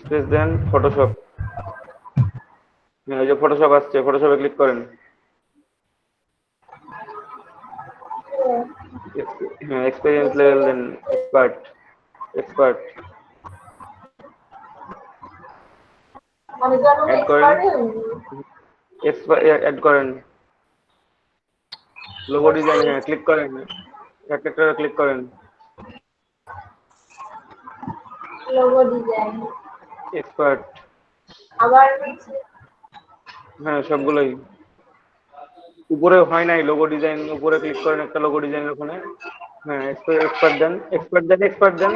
Space দেন, Photoshop. হ্যাঁ, ওই যে ফটোশপ আসছে, ফটোশপে ক্লিক করেন। হ্যাঁ, এক্সপিরিয়েন্স লেভেল দেন, এক্সপার্ট। এক্সপার্ট আমি তো এখন অ্যাড করেন, এক্সপার্ট হইনি। অ্যাড করেন। লোগো ডিজাইন, হ্যাঁ ক্লিক করেন, একটা ক্লিক করেন। লোগো ডিজাইন এক্সপার্ট, আবার হচ্ছে হ্যাঁ সবগুলোই। উপরে হয় নাই লোগো ডিজাইন, উপরে ক্লিক করেন একটা লোগো ডিজাইন ওখানে। হ্যাঁ, এক্সপার্ট দেন, এক্সপার্ট দেন, এক্সপার্ট দেন।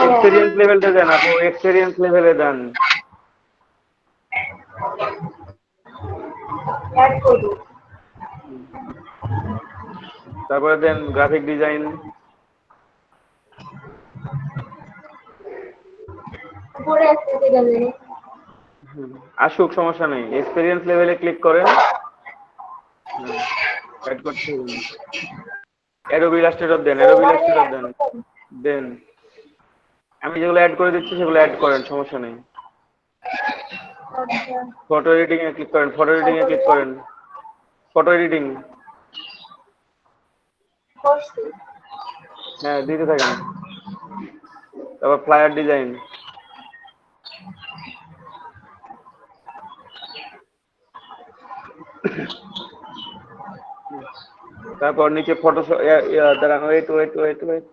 এক্সপিরিয়েন্স লেভেলটা দেন আপু, এক্সপিরিয়েন্স লেভেলে দেন। অ্যাড করব। তারপরে দেন গ্রাফিক ডিজাইন। উপরে আসতে গেলে আসুক, সমস্যা নেই। এক্সপিরিয়েন্স লেভেলে ক্লিক করেন। হ্যাঁ, অ্যাড করতে হবে। অ্যাডোবি ইলাস্ট্রেটর দেন, অ্যাডোবি ইলাস্ট্রেটর দেন। দেন আমি যেগুলো অ্যাড করে দিচ্ছি সেগুলো অ্যাড করেন, সমস্যা নেই। ফটো এডিটিং এ ক্লিক করেন, ফটো এডিটিং এ ক্লিক করেন। ফটো এডিটিং, করছি। হ্যাঁ দিতে থাকেন। তারপর ফ্লায়ার ডিজাইন। তারপর নিচে ফটো, দাঁড়ান, wait wait wait wait.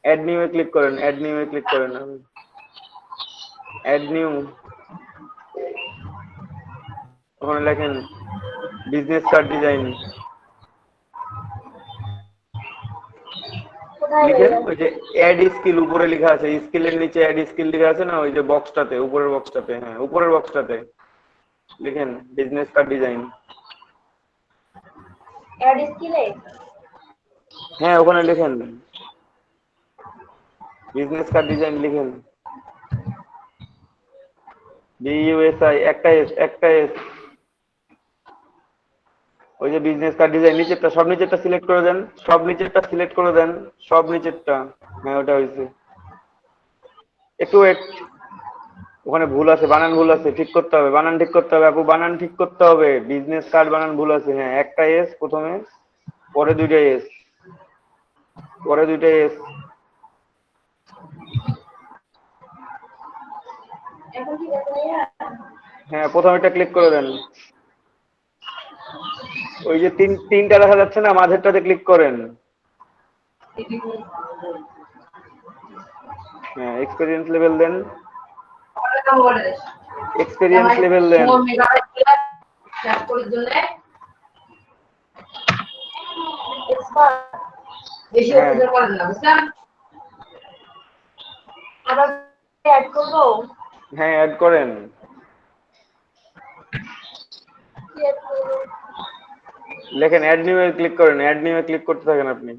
Add new এ ক্লিক করেন, অ্যাড নিউ এ ক্লিক করেন। অ্যাড নিউ, ওখানে লেখেন বিজনেস কার্ড ডিজাইন। কোথায় লিখেন গেলাম? ওই যে অ্যাড স্কিল উপরে লেখা আছে, স্কিলের নিচে অ্যাড স্কিল লেখা আছে না, ওই যে বক্সটাতে, উপরের বক্সটাতে, হ্যাঁ উপরের বক্সটাতে লিখেন বিজনেস কার্ড ডিজাইন। অ্যাড স্কিলে হ্যাঁ ওখানে লিখেন বিজনেস কার্ড ডিজাইন, লিখেন বিইউএসআই, একটা এস, একটা এস। ওই যে বিজনেস কার্ড ডিজাইন নিচেরটা, সব নিচেরটা সিলেক্ট করে দেন, সব নিচেরটা সিলেক্ট করে দেন, সব নিচেরটা। হ্যাঁ ওটা হয়েছে। একটু ওয়েট, ওখানে ভুল আছে, বানান ভুল আছে, ঠিক করতে হবে, বানান ঠিক করতে হবে আপু, বানান ঠিক করতে হবে। বিজনেস কার্ড বানান ভুল আছে। হ্যাঁ, একটা এস প্রথমে, পরে দুইটা এস, পরে দুইটা এস। এখন ঠিক আছে ভাইয়া? হ্যাঁ প্রথমেরটা ক্লিক করে দেন। ওই যে তিনটা দেখা যাচ্ছে না, মাঝেরটাতে ক্লিক করেন। হ্যাঁ, এক্সপিরিয়েন্স লেভেল দেন, এক্সপিরিয়েন্স লেভেল দেন। এক্সপার্ট বেশি হ্যাঁ অত্যাচার করেন না, বুঝছেন? আবার অ্যাড করবো? হ্যাঁ অ্যাড করেন। কি অ্যাড করবো? লেখেন অ্যাড নিউ এ ক্লিক করেন, অ্যাড নিউ এ ক্লিক করতে থাকেন আপনি।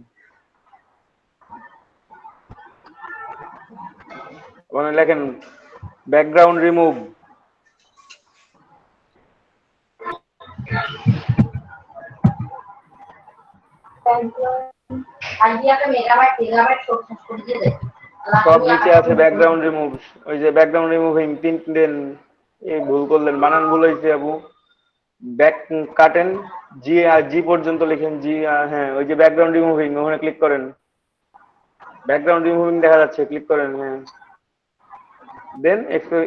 ওখানে লেখেন ব্যাকগ্রাউন্ড রিমুভ। সব নিচে আছে ব্যাকগ্রাউন্ড রিমুভ। ওই যে ব্যাকগ্রাউন্ড রিমুভিং, তিন দেন। এই ভুল করলেন, বানান ভুল হয়েছে আপু। ব্যাক কাটেন, জি আর জি পর্যন্ত লিখেন, জি হ্যাঁ ওই যে ব্যাকগ্রাউন্ড রিমুভিং, ওখানে ক্লিক করেন। ব্যাকগ্রাউন্ড রিমুভিং দেখা যাচ্ছে, ক্লিক করেন। হ্যাঁ দেন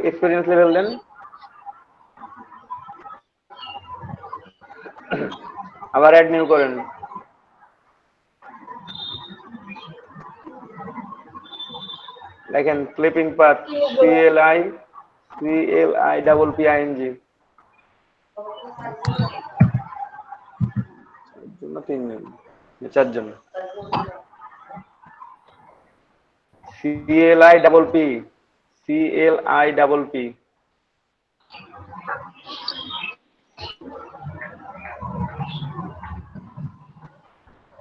এক্সপিরিয়েন্স লেভেল দেন। আবার অ্যাড নিউ করেন। দেখেন ক্লিপিং পাথ, CLI জন্য তিনজন, চারজন। CLI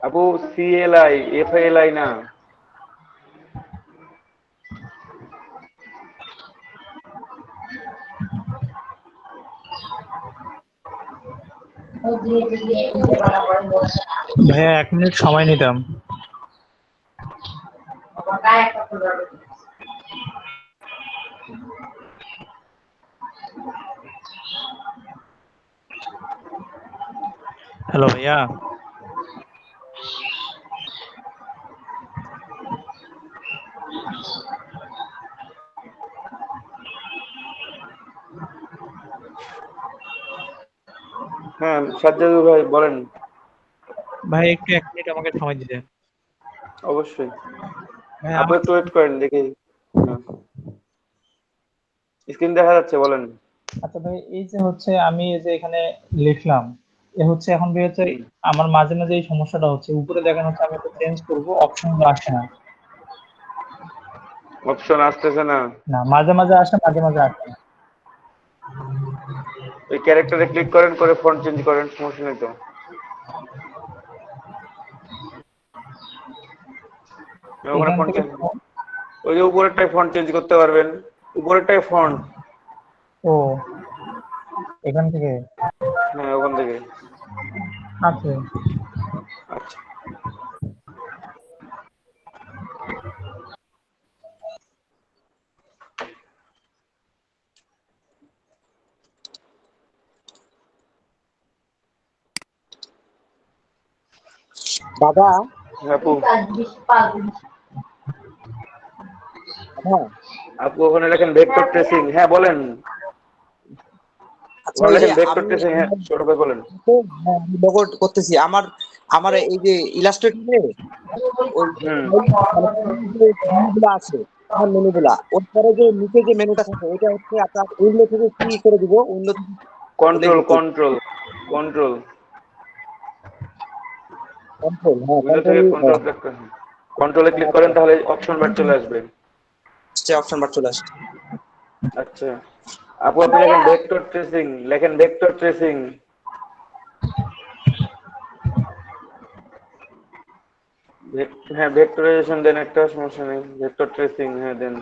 আপু, FALI না। ভাইয়া 1 মিনিট সময় নিতাম। গায়ে একটা করবে হ্যালো ভাইয়া। হ্যাঁ সাজ্জাদুল ভাই বলেন। ভাই একটু 1 মিনিট আমাকে সময় দিবেন। অবশ্যই। ভাই আপু আমার একটু ওয়েট করেন দেখি। হ্যাঁ স্ক্রিন দেখা যাচ্ছে বলেন। আচ্ছা ভাই, এই যে হচ্ছে আমি এই যে এখানে লিখলাম, এ হচ্ছে এখন ভাই হচ্ছে হুম। আমার মাঝে মাঝে এই সমস্যাটা হচ্ছে, উপরে দেখানো হচ্ছে আমি এটা চেঞ্জ করব, অপশন আসছে না। অপশন আসতেছে না। না, মাঝে মাঝে আসে, মাঝে মাঝে আসে না। ওই ক্যারেক্টারে ক্লিক করেন, করে ফন্ট চেঞ্জ করেন, সমস্যা নেই তো। ওখানে এখান ফন্ট থেকে চেঞ্জ, ওই যে উপরেরটাই ফন্ট চেঞ্জ করতে পারবেন, উপরেরটাই ফন্ট। ও, এখান থেকে হ্যাঁ ওখান থেকে। আছে। আচ্ছা দাদা। হ্যাঁ, আপু। হ্যাঁ, আপু ওখানে লেখেন ভেক্টর ট্রেসিং। হ্যাঁ বলেন। আচ্ছা ওখানে ওই যে লেখেন ভেক্টর আমি ট্রেসিং। হ্যাঁ ছোট ভাই বলেন। আমি লোগো করতেছি আমার আমার এই যে ইলাস্ট্রেটরে ওই হুম। মেনুগুলো আছে, আমার মেনুগুলা ওর পরে যে নিচে যে মেনুটা থাকে ওইটা হচ্ছে আপনার উইন্ডো থেকে কি করে দিব, উইন্ডো থেকে কন্ট্রোল লিখবো কি কন্ট্রোল কন্ট্রোল কন্ট্রোল, হ্যাঁ উইন্ডো থেকে কন্ট্রোল, কন্ট্রোল ক্লিক করেন, কন্ট্রোলে ক্লিক করেন তাহলে অপশন বার চলে আসবে। সে অপশন বার চলে আসছে। আচ্ছা আপু আপনি লেখেন ভেক্টর ট্রেসিং, লেখেন ভেক্টর ট্রেসিং। হ্যাঁ ভেক্টরাইজেশন দেন, একটা সমস্যা নেই, ভেক্টর ট্রেসিং হ্যাঁ দেন।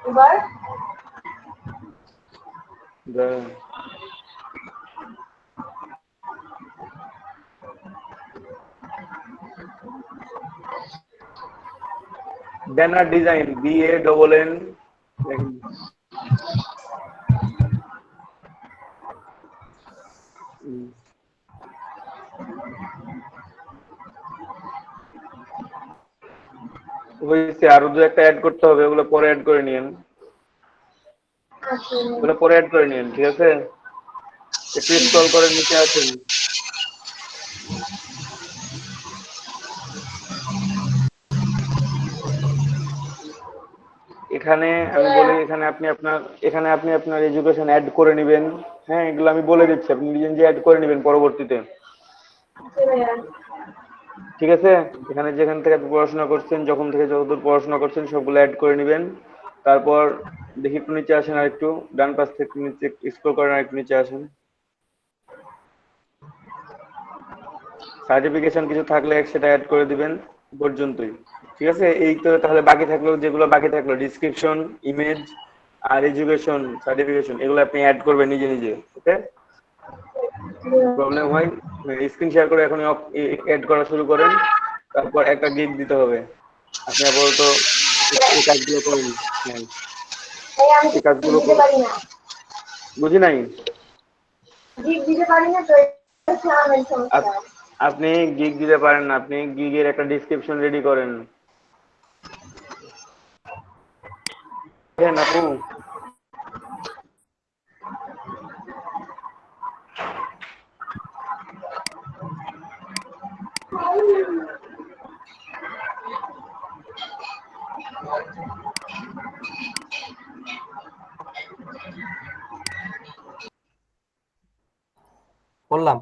এবার দেন। ব্যানার ডিজাইন, BANN লেখেন। হুম। হয়েছে, আরো দু একটা অ্যাড করতে হবে, ওগুলো পরে অ্যাড করে নিয়েন, ওগুলো পরে অ্যাড করে নিয়েন, ঠিক আছে। একটু স্ক্রল করে নিচে আসেন। এখানে আমি বলি, এখানে আপনি আপনার এডুকেশন অ্যাড করে নেবেন। হ্যাঁ এগুলো আমি বলে দিচ্ছি, আপনি নিজে নিজে অ্যাড করে নেবেন পরবর্তীতে, ঠিক আছে। এখানে যেখান থেকে আপনি পড়াশোনা করছেন, যখন থেকে যতদূর পড়াশোনা করছেন সবগুলো অ্যাড করে নেবেন। তারপর দেখি একটু নিচে আসেন, আর একটু ডান পাশ থেকে নিচে স্ক্রল করেন, আর একটু নিচে আসেন। সার্টিফিকেশন কিছু থাকলে সেটা অ্যাড করে দিবেন, এ পর্যন্তই, ঠিক আছে। এই তো তাহলে বাকি থাকলো, যেগুলো বাকি থাকলো ডিসক্রিপশন, ইমেজ আর এডুকেশন সার্টিফিকেশন, এগুলো আপনি অ্যাড করবেন নিজে নিজে, ওকে। প্রবলেম হয় স্ক্রিন শেয়ার করে এখন অ্যাড করা শুরু করেন। তারপর একটা গিগ দিতে হবে। আপনি আপাতত এই কাজগুলো করেন। হ্যাঁ আমি এই কাজগুলো দিতে করুন। পারি না, বুঝি নাই। দিতে পারি না তো, আমার সমস্যা। আপনি গিগ দিতে পারেন না, আপনি গিগের একটা ডিসক্রিপশন রেডি করেন। হ্যাঁ আপু। বললাম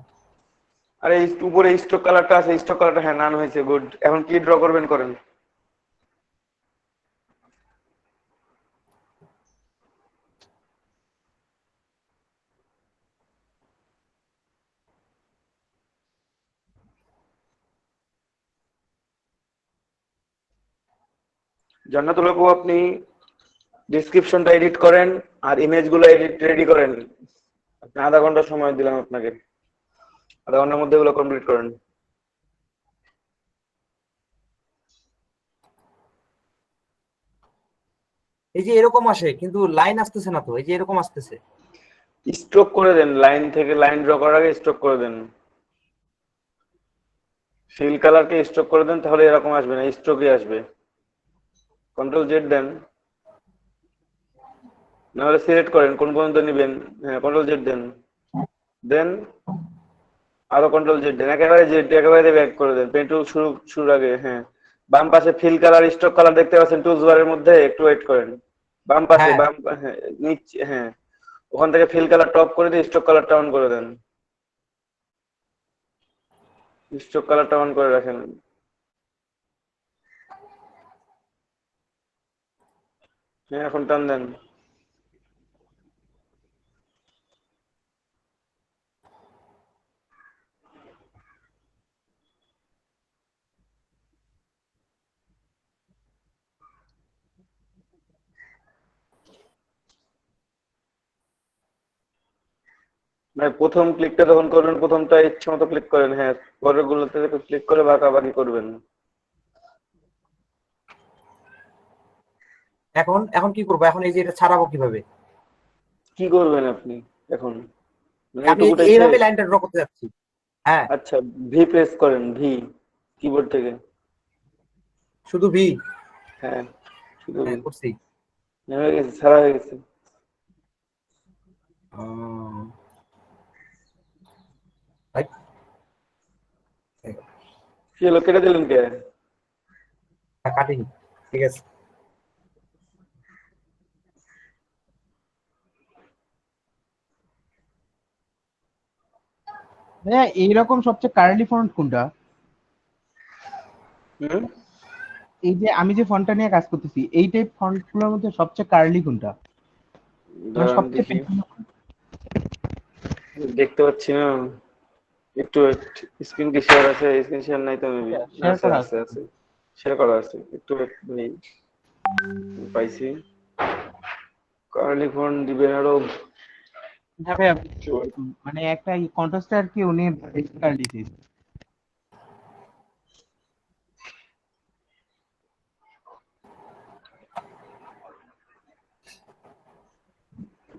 আরে উপরে স্টক কালারটা আছে, স্টক কালারটা হ্যাঁ নান হয়েছে, গুড। এখন কি ড্র করবেন করেন। জান্নাতুল আপু আপনি ডিসক্রিপশনটা এডিট করেন আর ইমেজগুলো এডিট রেডি করেন। আপনি আধা ঘন্টা সময় দিলাম আপনাকে, আধা ঘন্টার মধ্যে এগুলো কমপ্লিট করেন। এই যে এরকম আসে কিন্তু লাইন আসতেছে না তো, এই যে এরকম আসতেছে। স্ট্রোক করে দেন, লাইন থেকে লাইন ড্র করার আগে স্ট্রোক করে দেন, ফিল কালারকে স্ট্রোক করে দেন, তাহলে এরকম আসবে না, স্ট্রোকই আসবে। কন্ট্রোল জেড দেন, নাহলে সিলেক্ট করেন কোন পর্যন্ত নেবেন। হ্যাঁ, কন্ট্রোল জেড দেন, দেন আরো কন্ট্রোল জেড দেন, একেবারে জেড একেবারে ব্যাক করে দেন, পেন টুল শুরুর আগে। হ্যাঁ, বাম পাশে ফিল কালার স্ট্রোক কালার দেখতে পাচ্ছেন টুলস বারের মধ্যে, একটু ওয়েট করেন। বাম পাশে, হ্যাঁ, হ্যাঁ, নিচে, হ্যাঁ, ওখান থেকে ফিল কালার টপ করে দিয়ে স্ট্রোক কালারটা অন করে দেন, স্ট্রোক কালারটা অন করে রাখেন। হ্যাঁ, এখন টান দেন। ভাই প্রথম ক্লিকটা যখন করবেন, প্রথমটা ইচ্ছে মতো ক্লিক করেন, হ্যাঁ, পরের গুলোতে ক্লিক করে বাঁকাবাকি করবেন। এখন এখন কি করবো? এখন এই যে এটা ছাড়াবো কিভাবে? কি করবেন আপনি এখন, মানে আমি এটুকুটাই এইভাবে শেষ? লাইনটা ড্র করতে যাচ্ছি। হ্যাঁ, আচ্ছা, ভি প্রেস করেন, ভি, কিবোর্ড থেকে। শুধু ভি। হ্যাঁ, শুধু ভি। হ্যাঁ, করছি। হয়ে গেছে, ছাড়া হয়ে গেছে। রাইট। কি হলো, কেটে দিলেন কে? কাটিং। ঠিক আছে। ভাইয়া এইরকম সবচেয়ে কার্লি ফন্ট কোনটা? হুম, এই যে আমি যে ফন্টটা নিয়ে কাজ করতেছি এই টাইপ ফন্ট গুলোর মধ্যে সবচেয়ে কার্লি কোনটা, মানে দাঁড়ান সবচেয়ে দেখি, পেছনে কোনটা? দেখতে পাচ্ছি না, একটু স্ক্রিন কি শেয়ার আছে? স্ক্রিন শেয়ার নাই তো মেবি। শেয়ার আছে করা আছে আছে। আছে, শেয়ার করা আছে, একটু নেই, পাইছি। কার্লি ফন্ট দিবেন আরো। হ্যাঁ ভাইয়া, মানে একটা কন্ট্রাস্টে আর কি উনি কার্লি দিয়েছে।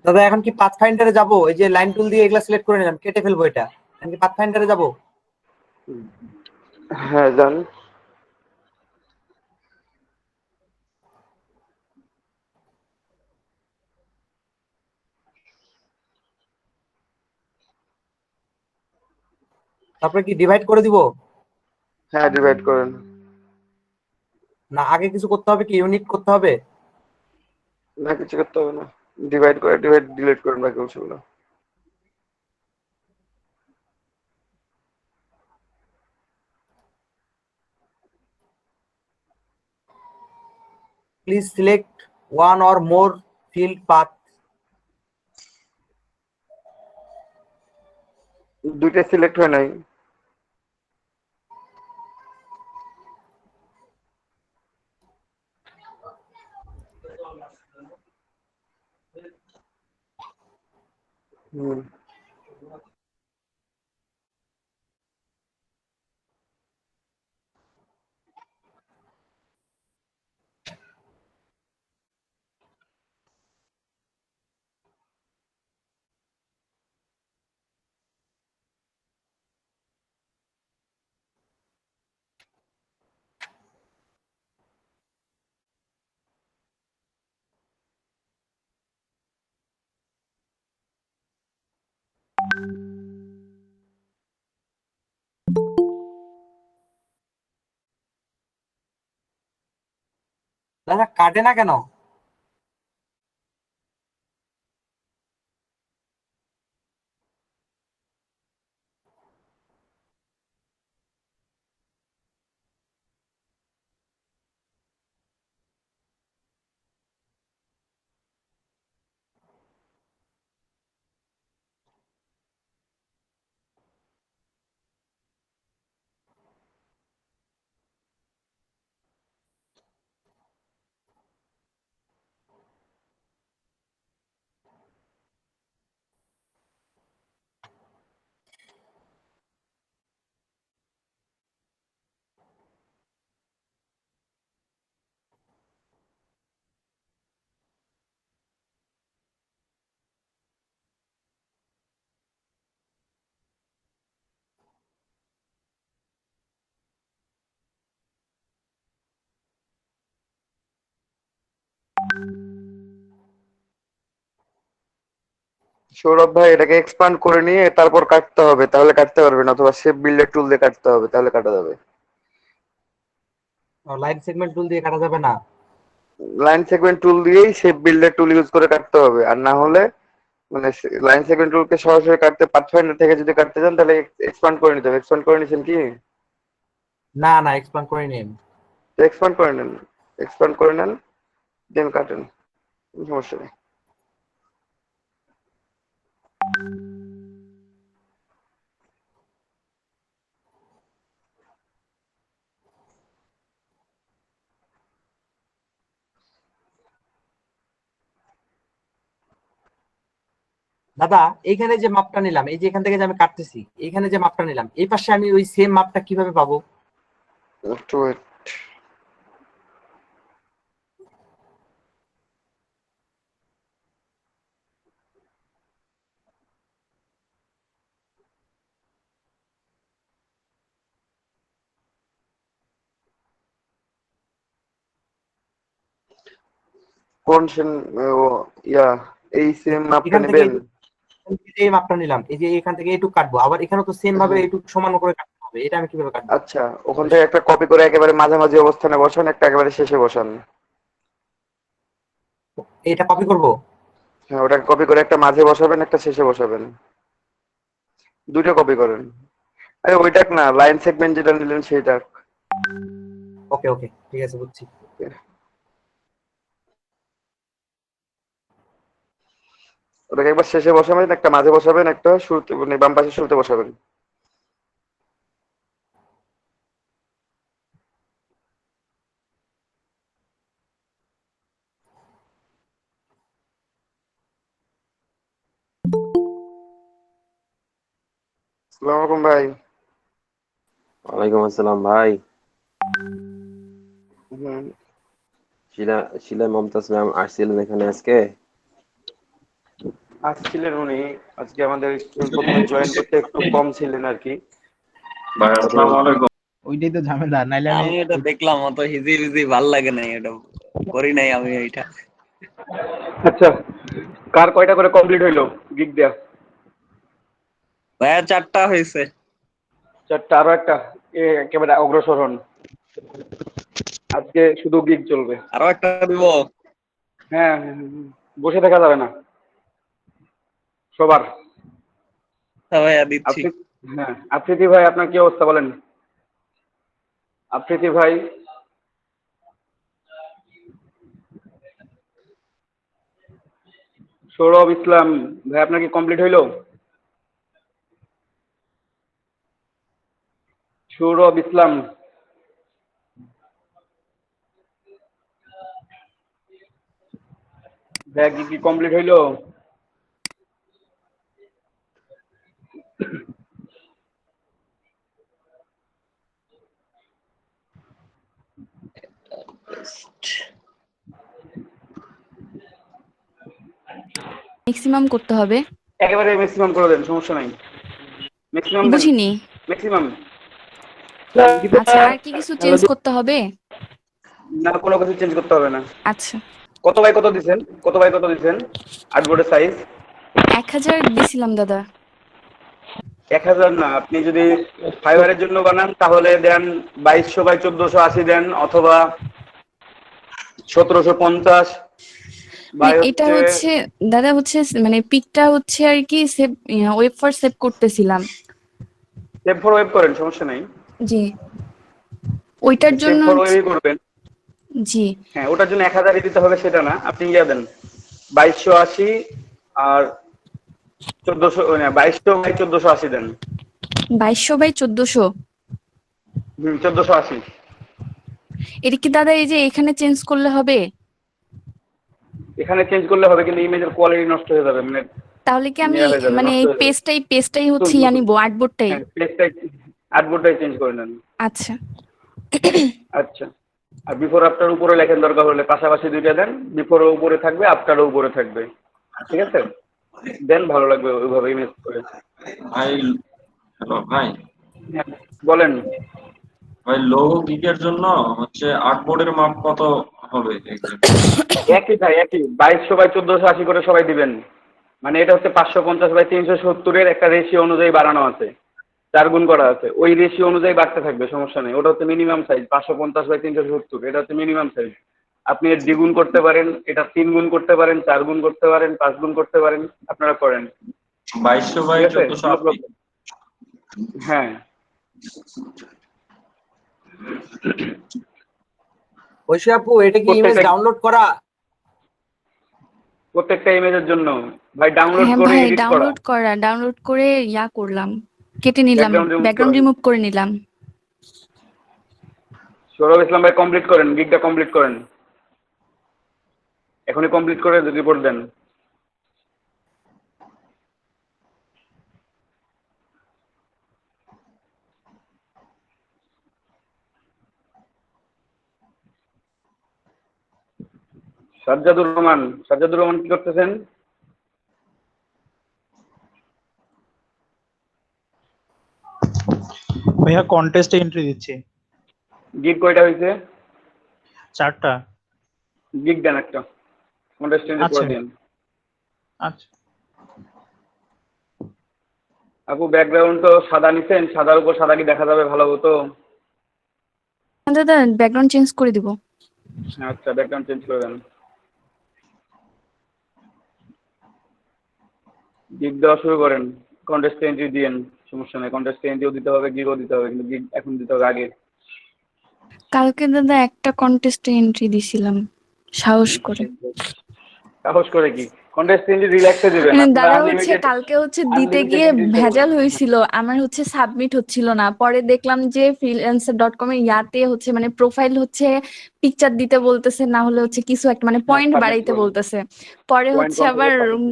দাদা এখন কি পাথ ফাইন্ডারে যাবো? এই যে লাইন টুল দিয়ে এগুলা সিলেক্ট করে নিলাম, কেটে ফেলবো এটা। এখন কি পাথ ফাইন্ডারে যাবো? হ্যাঁ, যান। তারপরে কি ডিভাইড করে দিব? হ্যাঁ, ডিভাইড করেন। না আগে কিছু করতে হবে, কি ইউনিট করতে হবে? না, কিছু করতে হবে না, ডিভাইড করে ডিভাইড ডিলিট করেন বাকি অংশগুলো। Please select one or more field path. দুইটা সিলেক্ট হয় নাই। হুম, দাদা কাটে না কেন? সৌরভ ভাই এটাকে এক্সপান্ড করে নিয়ে তারপর কাটতে হবে, তাহলে কাটতে পারবেন, অথবা শেপ বিল্ডার টুল দিয়ে কাটতে হবে, তাহলে কাটা যাবে। লাইন সেগমেন্ট টুল দিয়ে কাটা যাবে না? লাইন সেগমেন্ট টুল দিয়েই শেপ বিল্ডার টুল ইউজ করে কাটতে হবে, আর না হলে মানে লাইন সেগমেন্ট টুলকে সরাসরি কাটতে পাথফাইন্ডার থেকে যদি কাটতে চান তাহলে এক্সপান্ড করে নিতে হবে। এক্সপান্ড করে নিছেন কি? না না, এক্সপ্যান্ড করে নিন। এক্সপান্ড করে নেন, এক্সপান্ড করে নেন, দেন কাটেন, সমস্যা নেই। দাদা এইখানে যে মাপটা নিলাম, এই যে এখান থেকে যে আমি কাটতেছি, এইখানে যে মাপটা নিলাম, এই পাশে আমি ওই সেম মাপটা কিভাবে পাবো? একটু wait। কোন সেন ইয়া এই সেম মাপটা এখান থেকে নেবেন? এই মাপটা নিলাম, এই যে এখান থেকে এইটুক কাটবো, আবার এখানে তো সেম ভাবে এইটুক সমান করে কাটতে হবে, এটা আমি কিভাবে কাটবো? আচ্ছা, ওখান থেকে একটা কপি করে একেবারে মাঝামাঝি অবস্থানে বসান, একটা একেবারে শেষে বসান। এটা কপি করব? হ্যাঁ, ওটাকে কপি করে একটা মাঝে বসাবেন, একটা শেষে বসাবেন, দুইটা কপি করেন। আরে ওইটাক না, লাইন সেগমেন্ট যেটা নিলেন সেইটা। ওকে ওকে, ঠিক আছে, বুঝছি। ওটাকে একবার শেষে বসাবেন, একটা মাঝে বসাবেন, একটা শুরুতে মানে বাম পাশে শুরুতে বসাবেন। আসসালামু আলাইকুম ভাই। ওয়ালাইকুম আসসালাম ভাই। হুম, শিলা শিলা মমতাজ ম্যাম আসছিলেন এখানে আজকে? আসছিলেন উনি, আজকে আমাদের প্রথমে জয়েন করতে একটু কম ছিলেন আর কি। ভাই আসসালামু আলাইকুম। ওইটাই তো ঝামেলা, নাইলে আমি আমি এটা দেখলাম, অত হিজি বিজি ভাল লাগে নাই, এটা করি নাই আমি এইটা। আচ্ছা, কার কয়টা করে কমপ্লিট হইলো গিগ দেয়া? ভাইয়া 4টা হয়েছে। চারটা, আরো একটা একেবারে অগ্রসর হন। আজকে শুধু গিগ চলবে। আরো একটা দিব? হ্যাঁ, বসে থাকা যাবে না সবার। হ্যাঁ ভাইয়া দিচ্ছি। হ্যাঁ, আফ্রিদি ভাই আপনার কি অবস্থা বলেন? আফ্রিদি ভাই, সৌরভ ইসলাম ভাই আপনার কি কমপ্লিট হইলো? সৌরভ ইসলাম ভাই কি কমপ্লিট হইলো? ম্যাক্সিমাম করতে হবে। একেবারে ম্যাক্সিমাম করে দেন, সমস্যা নাই। ম্যাক্সিমাম দেন, বুঝিনি। ম্যাক্সিমাম। আচ্ছা, আর কি কিছু চেঞ্জ করতে হবে? না, কোনো কিছু চেঞ্জ করতে হবে না। আচ্ছা, কত বাই কত দিছেন? কত বাই কত দিছেন আর্টবোর্ডের সাইজ? 1000 দিছিলাম দাদা। 1000 না, আপনি যদি ফাইবারের জন্য বানান তাহলে দেন 2200 বাই 1480 দেন, অথবা 1750 বাই এটা হচ্ছে দাদা, হচ্ছে মানে পিকটা হচ্ছে আর কি সেভ, ওয়েব ফর সেভ করতেছিলাম। সেভ ফর ওয়েব করেন, সমস্যা নাই। জি, ওইটার সেভ জন্য ফর ওয়েবই করবেন। জি, হ্যাঁ, ওটার জন্য 1000 দিতে হবে সেটা না, আপনি ইয়া দেন 2280 আর 1400, 2200 বাই 1480 দেন। 2200 বাই 1400। 1480। এটা কি দাদা এই যে এখানে চেঞ্জ করলে হবে? এখানে চেঞ্জ করলে হবে, কিন্তু ইমেজের কোয়ালিটি নষ্ট হয়ে যাবে, মানে তাহলে কি আমি হয়ে যাবে, মানে নষ্ট এই হয়ে যাবে। পেজটাই হচ্ছে ইয়া নিবো, আর্টবোর্ডটাই? হ্যাঁ, পেজটাই আর্টবোর্ডটাই চেঞ্জ করে নেন। আচ্ছা। আচ্ছা, আর বিফোর আফটার উপরে লেখেন, দরকার হলে পাশাপাশি দুইটা দেন, বিফোরও উপরে থাকবে, আফটারও উপরে থাকবে, ঠিক আছে? দেন, ভালো লাগবে ওইভাবে ইমেজ করে। ভাই হ্যালো ভাই। হ্যাঁ, বলেন। ভাই লোগো গিগের জন্য হচ্ছে আর্টবোর্ডের মাপ কত হবে একই ভাই একই 2200/1480 করে সবাই দিবেন। মানে এটা হচ্ছে 550/370-এর একটা রেশিও অনুযায়ী বাড়ানো আছে, 4 গুণ করা আছে, ওই রেশিও অনুযায়ী বাড়তে থাকবে, সমস্যা নেই। ওটা হচ্ছে মিনিমাম সাইজ 550/370, এটা হচ্ছে মিনিমাম সাইজ। আপনি এর দ্বিগুণ করতে পারেন, এটা 3 গুণ করতে পারেন, 4 গুণ করতে পারেন, 5 গুণ করতে পারেন, আপনারা করেন, 2200 ঠিক বাই আছে? কোনো 1480। প্রবলেম। হ্যাঁ ঐশী আপু, এটা কি ইমেজ প্রত্যেকটা ডাউনলোড করা? প্রত্যেকটা ইমেজের জন্য ভাই ডাউনলোড হ্যাঁ করে ভাই, এডিট করা, ডাউনলোড করে করলাম, কেটে নিলাম, ব্যাকগ্রাউন্ড রিমুভ ব্যাকগ্রাউন্ড করেন। রিমুভ করে নিলাম। সৌরভ ইসলাম ভাই কমপ্লিট করেন, গিগটা কমপ্লিট করেন, এখনই কমপ্লিট করে রিপোর্ট দেন। সাজ্জাদুর রহমান কি করতেছেন? ভাইয়া কন্টেস্টে এন্ট্রি দিচ্ছি। গিগ কয়টা হয়েছে? 4টা। গিগ দেন একটা, কন্টেস্টেন্ট আচ্ছা করে দিন। আচ্ছা। আপু ব্যাকগ্রাউন্ড তো সাদা নিছেন, সাদার উপর সাদা কি দেখা যাবে ভালো হতো? দাদা ব্যাকগ্রাউন্ড চেঞ্জ করে দিব। আচ্ছা ব্যাকগ্রাউন্ড চেঞ্জ করে দেন। গিগ দেওয়া শুরু করেন, কন্টেস্ট এন্ট্রি দিয়েন, সমস্যা নেই। কন্টেস্ট এন্ট্রিও দিতে হবে, গিগও দিতে হবে, কিন্তু গিগ এখন দিতে হবে আগে। কালকে দাদা একটা কন্টেস্টে এন্ট্রি দিছিলাম সাহস করে। সাহস করে কি? কন্টেস্ট এন্ট্রি রিল্যাক্সে দিবেন, আপনারা দাদা আনলিমিটেড কালকে দিতে আনলিমিটেড গিয়ে এন্ট্রি দিতে ভেজাল বলবেন। হয়েছিল, আমার সাবমিট হচ্ছিল না। পরে দেখলাম যে freelancer.com এর মানে প্রোফাইল পিকচার দিতে বলতেছে, না হলে কিছু একটা মানে হ্যাঁ পয়েন্ট সাবমিট বাড়াইতে করুন, বলতেছে। পরে পয়েন্ট কম আবার থাকলে সাবমিট করুন।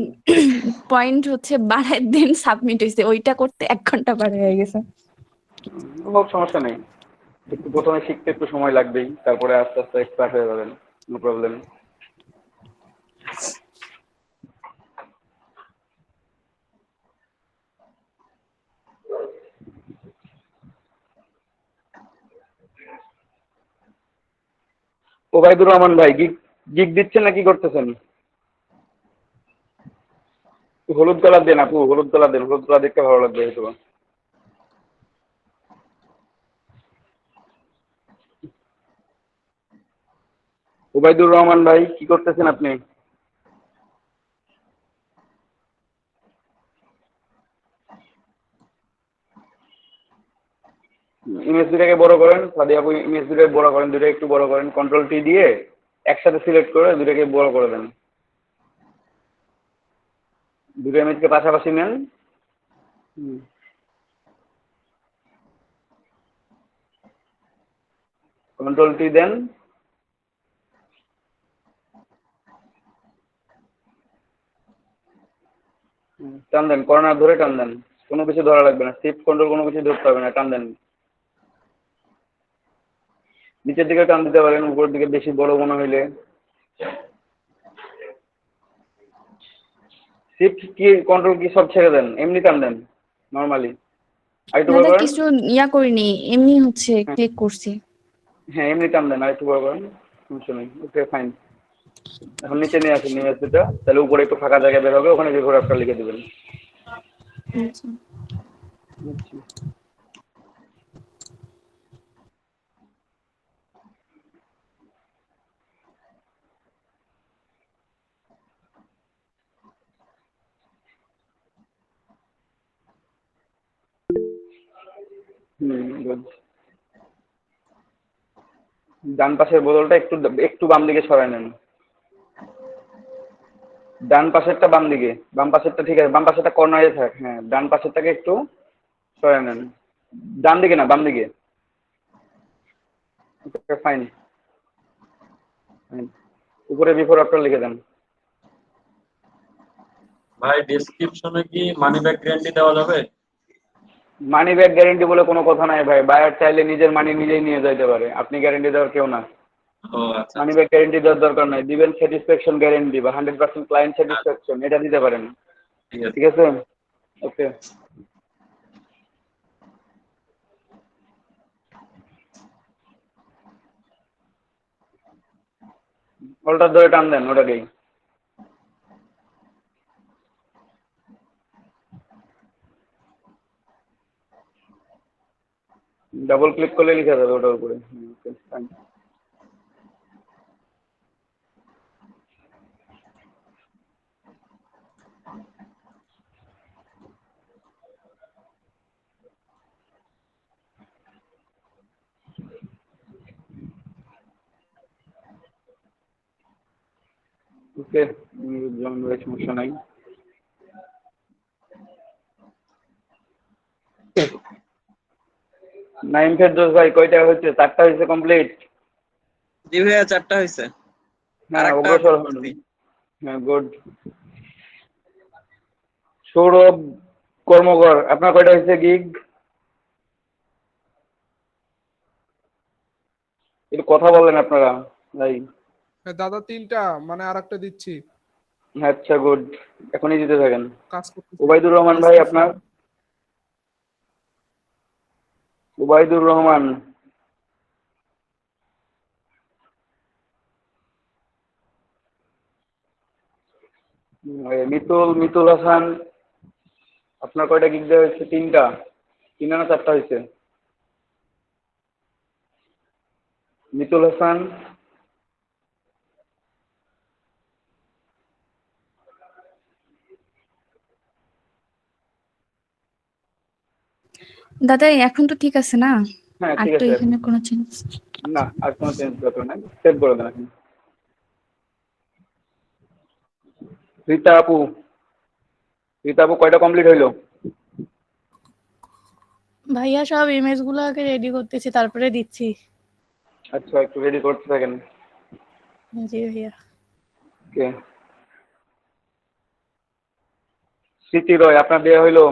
পয়েন্ট বাড়াই দেন সাবমিট হয়েছে, ওইটা করতে 1 ঘন্টা পার হয়ে গেছে। কোনো সমস্যা নেই, একটু প্রথমে শিখতে একটু সময় লাগবেই, তারপরে আস্তে আস্তে এক্সপার্ট হয়ে যাবেন, নো প্রবলেম। ওবায়দুর রহমান ভাই গিগ গিগ দিচ্ছেন না কি করতেছেন? হলুদ কালার দেন আপু, হলুদ কালার দেন, হলুদ কালার দেখতে ভালো লাগবে হয়তো। ওবায়দুর রহমান ভাই কি করতেছেন আপনি? ইমেজ দুটাকে বড় করেন, সাদিয়া আপু ইমেজ দুটাকে বড় করেন, দুটাকে একটু বড় করেন, কন্ট্রোল-T দিয়ে একসাথে সিলেক্ট করে দুটাকে বড় করে দেন। দুটো ইমেজকে পাশাপাশি নেন। কন্ট্রোল-T দেন, টান দেন, কর্নার ধরে টান দেন, কোনো কিছু ধরা লাগবে না, শিফট কন্ট্রোল কোনো কিছু ধরতে হবে না, টান দেন। নিচের দিকে টান দিতে পারেন, উপরের দিকে বেশি বড় মনে হইলে। শিফট কি কন্ট্রোল কি সব ছেড়ে দেন, এমনি টান দেন নর্মালি। আরেকটু বড় দাদা করেন। কিছু করিনি, এমনি হ্যাঁ ক্লিক করছি। হ্যাঁ এমনি টান দেন, আরেকটু বড় করেন, সমস্যা নেই। Okay fine. এখন নিচে নিয়ে আসেন ইমেজ দুটা, তাহলে উপরে একটু ফাঁকা জায়গা বের হবে, ওখানে বিফোর আফটার লিখে দেবেন। আচ্ছা। good. ডান পাশের বোতলটা একটু একটু বাম দিকে সরায় নেন। ডান পাশেরটা বাম দিকে, বাম পাশেরটা ঠিক আছে, বাম পাশেরটা কর্নারে থাক, হ্যাঁ ডান পাশেরটাকে একটু সরায় নেন। ডান দিকে না, বাম দিকে। ফাইন, উপরে বিফোর আফটার লিখে দেন। ভাই ডেসক্রিপশনে কি মানি ব্যাক গ্যারান্টি দেওয়া যাবে? মানি ব্যাক গ্যারেন্টি বলে কোনো কথা নাই ভাই, বায়ার চাইলে নিজের মানি নিজেই নিয়ে যাইতে পারে, আপনি গ্যারেন্টি দেওয়ার কেউ না। ও আচ্ছা মানি আচ্ছা ব্যাক গ্যারেন্টি দেওয়ার দরকার নাই, দিবেন স্যাটিসফ্যাকশন গ্যারেন্টি বা 100% ক্লায়েন্ট স্যাটিসফ্যাকশন, এটা দিতে পারেন, ঠিক আছে। ঠিক আছে? ওকে। অলটা ধরে টান দেন ওটাকেই। ডাবল ক্লিক করলে লিখা যাবে ওটার উপরে। Okay, fine. ওকে, সমস্যা নাই। নাইম ফেরদৌস ভাই কয়টা হয়েছে? 4টা হয়েছে কমপ্লিট। জি ভাইয়া 4টা হয়েছে। হ্যাঁ, আরেকটা অগ্রসর হন। করতেছি। হ্যাঁ, গুড। সৌরভ কর্মকর, আপনার কয়টা হয়েছে গিগ? একটু কথা বলেন আপনারা ভাই। দাদা 3টা, মানে আরেকটা দিচ্ছি, আচ্ছা, গুড। এখনই দিতে থাকেন। কাজ করতেছি। ওবায়দুর রহমান ভাই আপনার? ওবায়দুর রহমান। মিতুল হাসান, আপনার কয়টা গিগ দেওয়া হয়েছে? 3টা। 3টা না 4টা হয়েছে? মিতুল হাসান, দাদা এখন তো ঠিক আছে না? হ্যাঁ আর ঠিক তো আছে। এখানে কোনো চেঞ্জ। না, আর কোনো চেঞ্জ দরকার নাই, সেভ করে দেন এখন। রীতা আপু, রীতা আপু কয়টা কমপ্লিট হইলো? ভাইয়া সব ইমেজ গুলো আগে রেডি করতেছি, তারপরে দিচ্ছি। আচ্ছা, একটু রেডি করতে থাকেন। জি ভাইয়া। ওকে। স্মৃতি রয়, আপনার দেওয়া হইলো?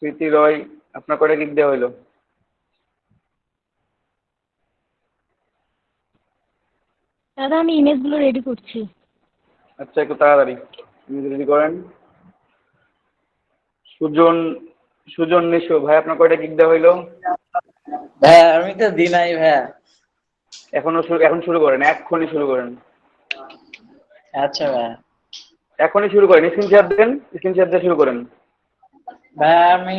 স্মৃতি রয়, আপনার কয়টা গিগ দেওয়া হইলো? দাদা আমি ইমেজ গুলো রেডি করছি। আচ্ছা, একটু তাড়াতাড়ি রেডি করেন। সুজন, সুজন নিশো ভাই, আপনার কয়টা গিগ দেওয়া হইলো? ভাইয়া আমি তো দিই নাই ভাইয়া। এখন শুরু করেন, এক্ষুনি শুরু করেন। আচ্ছা ভাইয়া। এখনই শুরু করেন, স্ক্রিনশট দেন, স্ক্রিনশট দিয়ে শুরু করেন। ভাইয়া আমি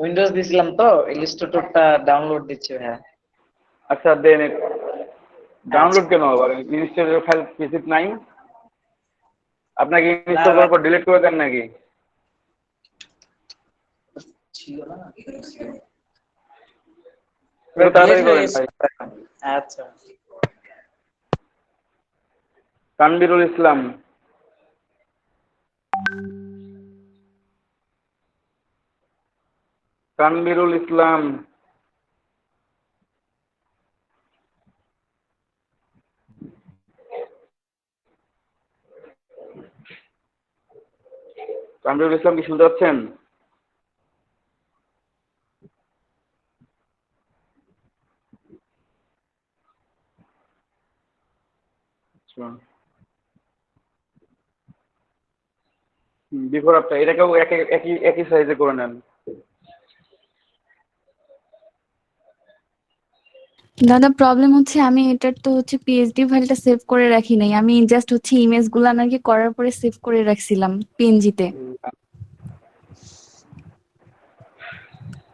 উইন্ডোজ দিছিলাম তো, ইলিস্ট্রেটরটা ডাউনলোড দিচ্ছি ভাইয়া। আচ্ছা দেন। ডাউনলোড কেন আবার? ইনস্টলের ফাইল পিসিত নাই? আপনাকে ইনস্টল করার পর ডিলিট করে দেন নাকি? ছিল না। একটু তাড়াতাড়ি করেন ভাই। আচ্ছা। তানবিরুল ইসলাম, তানবিরুল ইসলাম, তানবিরুল ইসলাম কি শুনতে পাচ্ছেন? আচ্ছা, বিফোর আফটার এটাকেও একই একই একই সাইজে করে নেন। দাদা প্রবলেম হচ্ছে আমি এটার তো হচ্ছে পিএইচডি ফাইলটা সেভ করে রাখি নাই, আমি জাস্ট হচ্ছে ইমেজ গুলা নাকি করার পরে সেভ করে রাখছিলাম পিএনজিতে,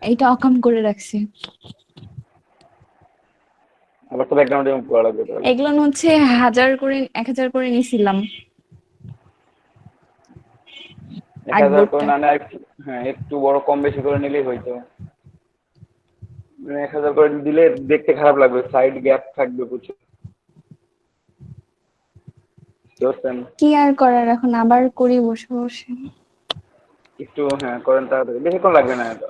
এইটা অকাম করে রাখছি। আবার তো ব্যাকগ্রাউন্ড রিমুভ করা লাগবে তাহলে। এগুলো হচ্ছে 1000 করে নিছিলাম 1000 করে আর্টবোর্ডটা। না, হ্যাঁ একটু বড় কম বেশি করে নিলেই হইতো। মানে 1000 করে দিলে দেখতে খারাপ লাগবে, সাইড গ্যাপ থাকবে প্রচুর। বুঝছেন? কি আর করার, এখন আবার করি বসে বসে। একটু হ্যাঁ করেন তাড়াতাড়ি, বেশিক্ষণ লাগবে না, এটা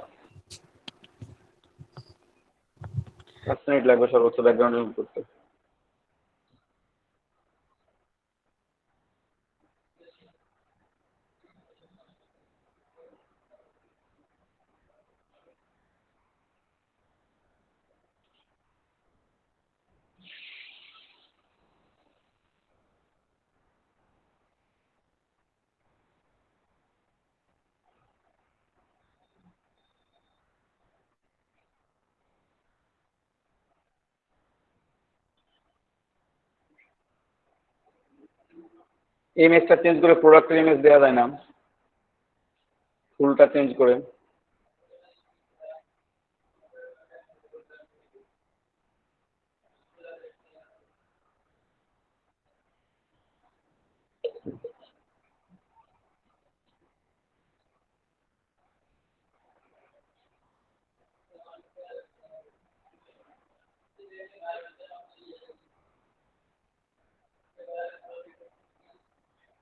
5 মিনিট লাগবে সর্বোচ্চ ব্যাকগ্রাউন্ড রিমুভ করতে। এই ইমেজটা চেঞ্জ করে প্রোডাক্টের ইমেজ দেওয়া যায় না, ফুলটা চেঞ্জ করে।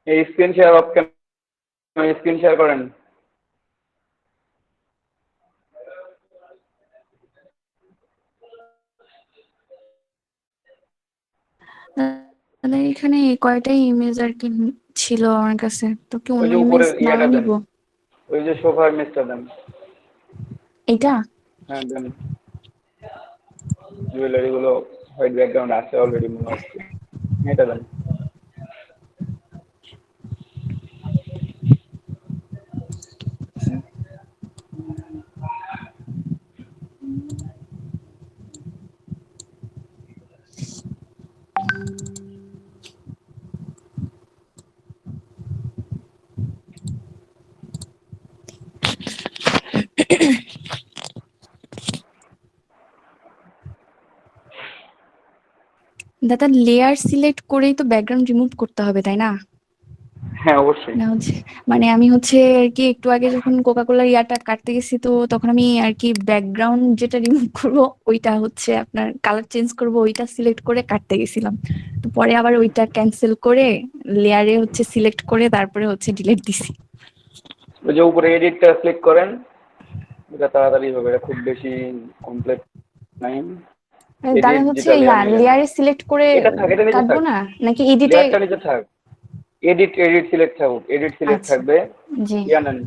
এই স্ক্রিন শেয়ার অফ কেন, স্ক্রিন শেয়ার করেন। মানে এখানে কয়টাই ইমেজ আর কি ছিল আমার কাছে, তো কি ওই অন্য যে উপরে ইমেজ নাও ইয়াটা দেন, নিব? ওই যে সোফার ইমেজটা দেন। এটা হ্যাঁ দেন। জুয়েলারি গুলো হোয়াইট ব্যাকগ্রাউন্ড আছে অলরেডি মনে হচ্ছে, এটা দেন। দাদা লেয়ার সিলেক্ট করেই তো ব্যাকগ্রাউন্ড রিমুভ করতে হবে তাই না? হ্যাঁ অবশ্যই। না হচ্ছে মানে আমি হচ্ছে আর কি একটু আগে যখন কোকা কোলার ইয়াটা কাটতে গেছি, তো তখন আমি আর কি ব্যাকগ্রাউন্ড যেটা রিমুভ করব ওইটা হচ্ছে আপনার কালার চেঞ্জ করব ওইটা সিলেক্ট করে কাটতে গেছিলাম, তো পরে আবার ওইটা ক্যান্সেল করে লেয়ারে হচ্ছে সিলেক্ট করে তারপরে হচ্ছে ডিলিট দিছি। ওই যে উপরে এডিটটা ক্লিক করেন, এটা তাড়াতাড়ি হবে, এটা খুব বেশি কমপ্লেক্স নাই। দাদা এডিট হচ্ছে যেটা লেয়ার নিলেন, লেয়ারে সিলেক্ট করে এটা থাক, এটা নিচে কাটবো থাক, না নাকি এডিটে? লেয়ারটা নিচে থাক। এডিট এডিট সিলেক্ট থাকুক, এডিট সিলেক্ট আচ্ছা থাকবে। জি ইয়া নেন,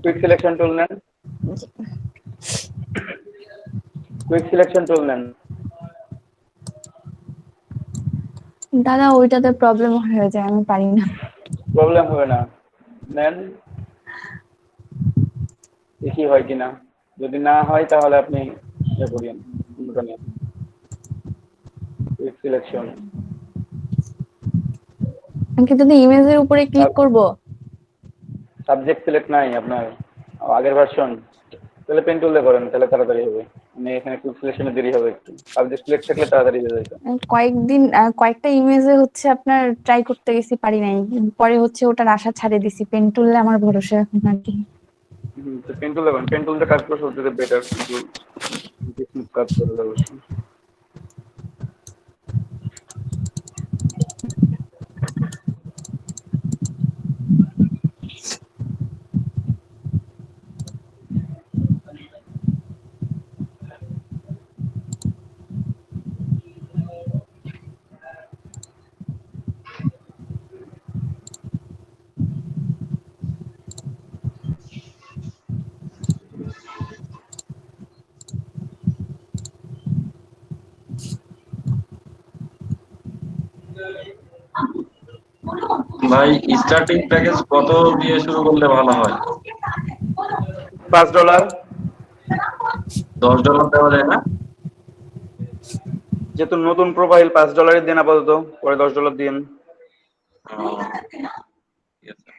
কুইক সিলেকশন টুল নেন, জি। কুইক সিলেকশন টুল নেন। দাদা ওইটাতে প্রবলেম হয়ে যায়, আমি পারি না। প্রবলেম হবে না, নেন দেখি হয় কিনা। যদি না হয় তাহলে আপনি ইয়ে করিয়েন, অন্যটা নেন। কুইক সিলেকশন, আমি কি যদি ইমেজের উপরে ক্লিক করব? সাবজেক্ট সিলেক্ট নাই আপনার আগের ভার্সন, তাহলে পেন টুল দিয়ে করেন, তাহলে তাড়াতাড়ি হবে। মানে এখানে কুইক সিলেকশনে দেরি হবে একটু, সাবজেক্ট সিলেক্ট থাকলে তাড়াতাড়ি হয়ে যেত। কয়েকদিন কয়েকটা ইমেজে হচ্ছে আপনার ট্রাই করতে গেছি, পারি নাই, পরে হচ্ছে ওটার আশা ছাড়ে দিছি। পেন টুলে আমার ভরসা এখন আর কি। তো পেন টুল দেবেন, পেন টুলটা কাজ করে সবথেকে বেটার, কিন্তু স্মুথ কাজ করে অবশ্যই। ভাই স্টার্টিং প্যাকেজ কত দিয়ে শুরু করলে ভালো হয়? $5। $10 দেওয়া যায় না? যেহেতু নতুন প্রোফাইল, $5 দেন আপাতত, পরে $10 দিন। ও, ঠিক আছে।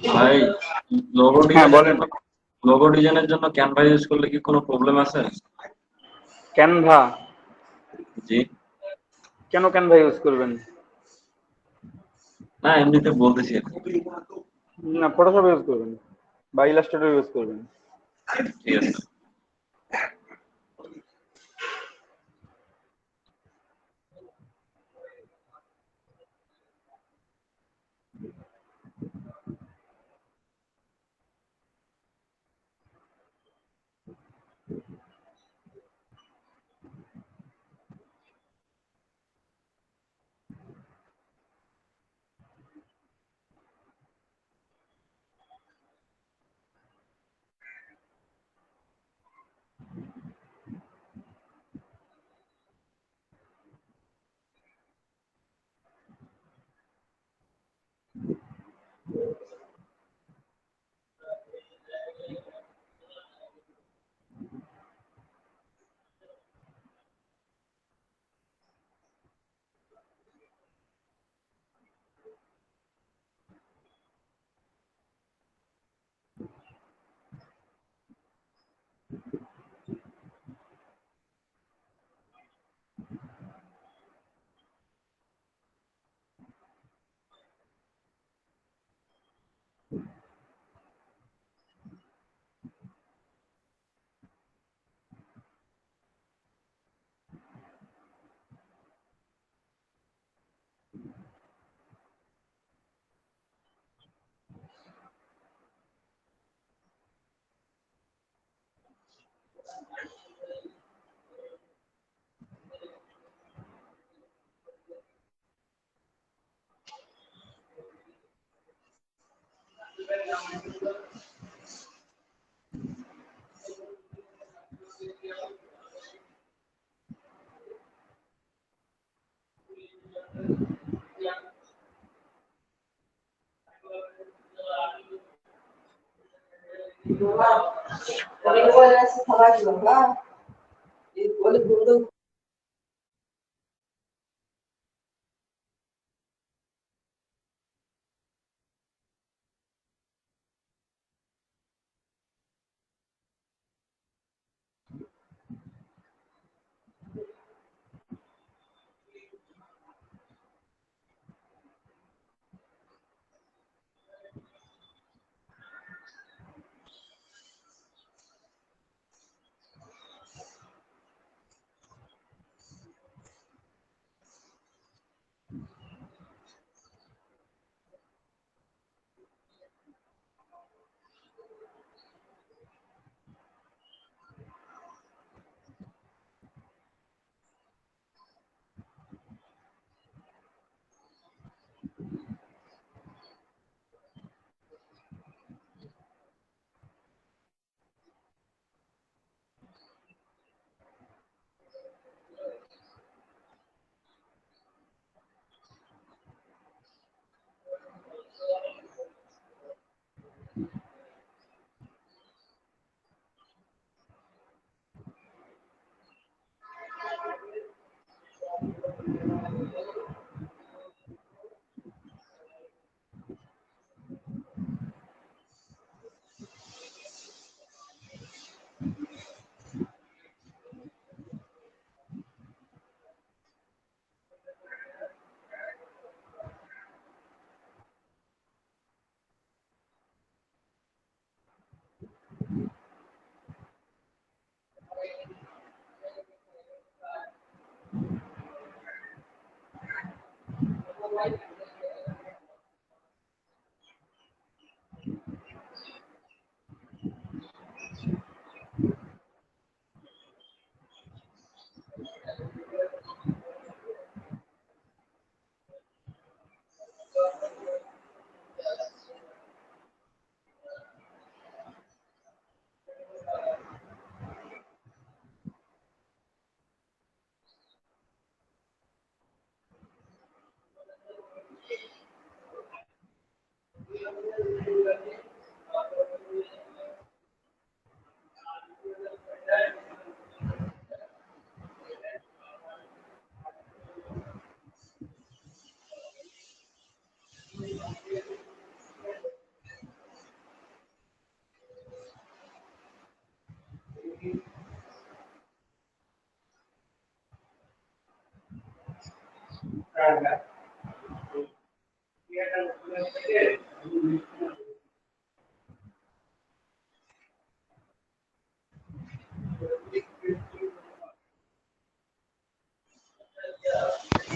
ভাই লোগো হ্যাঁ বলেন। ডিজাইনের জন্য ক্যানভা ইউজ করলে কি কোনো প্রবলেম আছে? ক্যানভা? জি। কেন ক্যানভা ইউজ করবেন? না এমনিতে বলতেছি আর কি। না, ফটোশপ ইউজ করবেন বা ইলাস্ট্রেটর ইউজ করবেন। ঠিক আছে।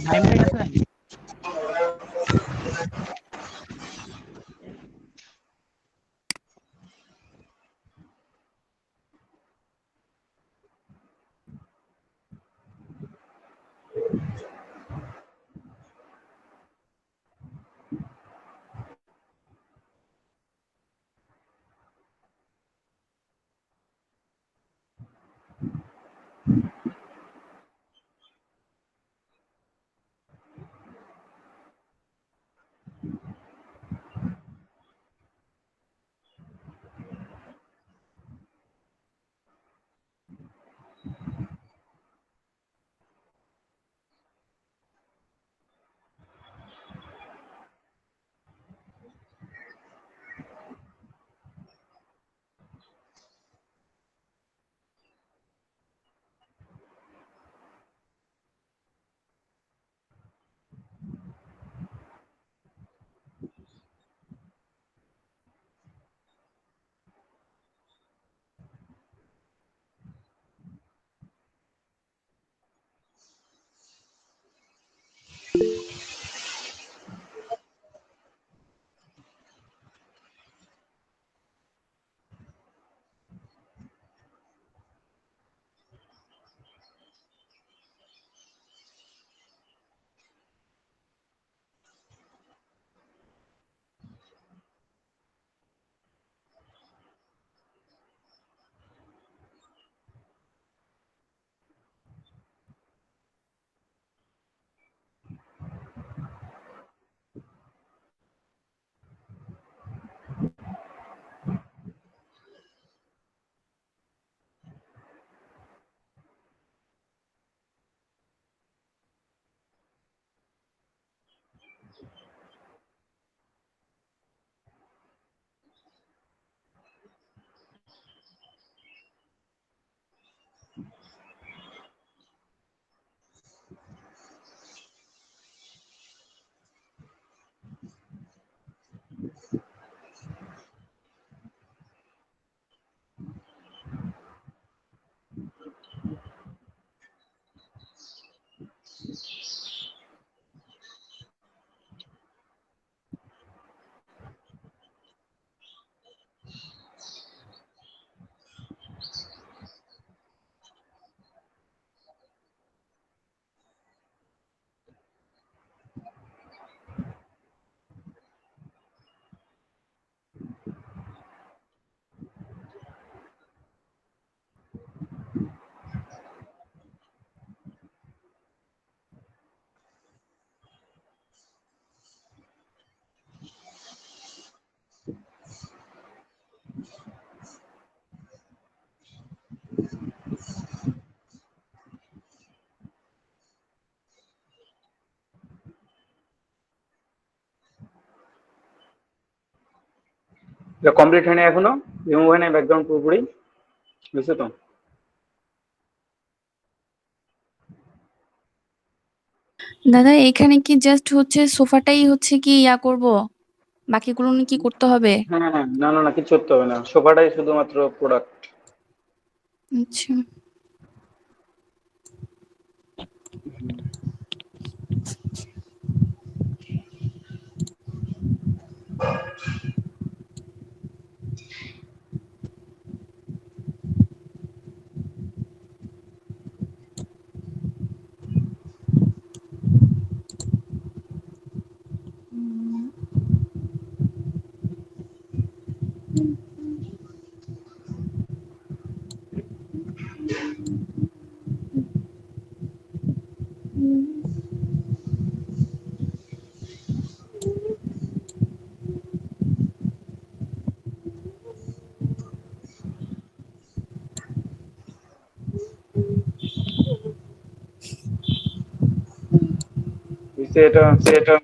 ভাই মিনিট আছে নাকি? এটা কমপ্লিট হয়নি এখনো, রিমুভ হয় নাই ব্যাকগ্রাউন্ড পুরোপুরি, বুঝছো তো? দাদা এখানে কি জাস্ট হচ্ছে সোফাটাই হচ্ছে কি ইয়া করব, বাকিগুলো নিয়ে কি করতে হবে? হ্যাঁ হ্যাঁ, না না না, কিছু করতে হবে না, সোফাটাই শুধুমাত্র প্রোডাক্ট। আচ্ছা। বুঝছে এটা?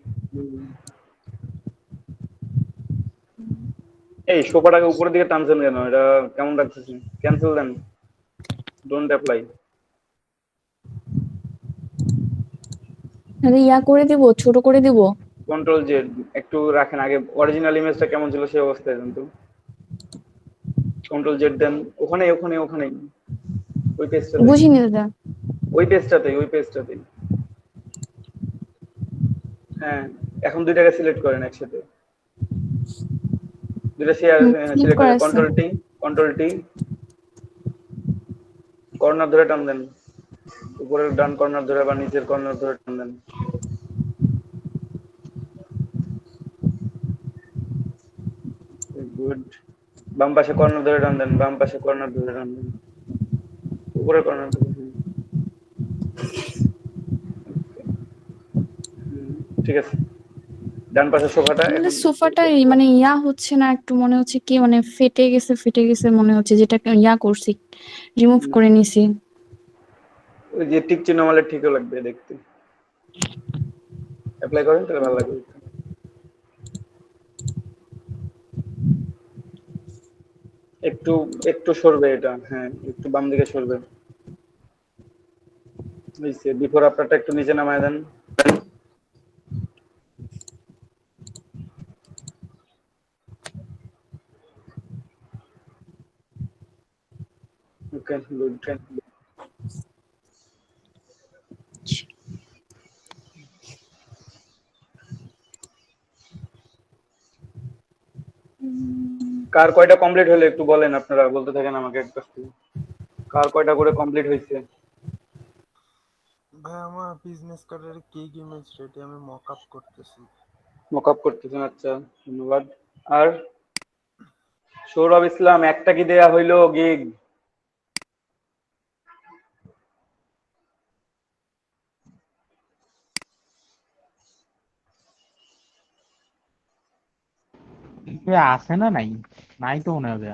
এই সোফাটাকে উপরের দিকে টানছেন কেন? এটা কেমন লাগতেছে? ক্যান্সেল দেন, ডোন্ট অ্যাপ্লাই। তাহলে ইয়া করে দিব, ছোট করে দিব। কন্ট্রোল জেড একটু রাখেন, আগে অরিজিনাল ইমেজটা কেমন ছিল সেই অবস্থায় দেন তো। কন্ট্রোল জেড দেন, ওখানে ওখানে ওখানে ওই পেজটাতে, বুঝিনি দাদা। ওই পেজটাতেই। হ্যাঁ, এখন দুইটাকে সিলেক্ট করেন একসাথে, দুইটা শেয়ার ক্লিক সিলেক্ট করা করে আছে। কন্ট্রোল টি কর্নার ধরে টান দেন, উপরের ডান কর্নার ধরে বা নিচের কর্নার ধরে টান দেন। গুড। বাম পাশে কর্নার ধরে টান দেন, বাম পাশে কর্নার ধরে টান দেন, উপরের কর্নার ধরে। ঠিক আছে, ডান পাশে সোফাটা মানে এখন সোফাটা মানে ইয়া হচ্ছে না, একটু মনে হচ্ছে কি মানে ফেটে গেছে মনে হচ্ছে, যেটাকে ইয়া করছি, রিমুভ করে নিছি। ওই যে টিক চিহ্ন মারলে ঠিকও লাগবে দেখতে, অ্যাপ্লাই করেন তাহলে ভালো লাগবে। একটু একটু সরবে এটা, হ্যাঁ একটু বাম দিকে সরবে। বিফোর আফটারটা একটু নিচে নামায় দেন। Okay good. কার কয়টা কমপ্লিট হলো একটু বলেন, আপনারা বলতে থাকেন আমাকে একটা, কার কয়টা করে কমপ্লিট হয়েছে। ভাই আমার বিজনেস কার্ডের কেক ইমেজ রেডি, আমি মক আপ করতেছি। মক আপ করতেছেন, আচ্ছা ধন্যবাদ। আর সৌরভ ইসলাম একটা কি দেয়া হইলো গিগ? আছে না? নাই, নাই তো মনে হবে।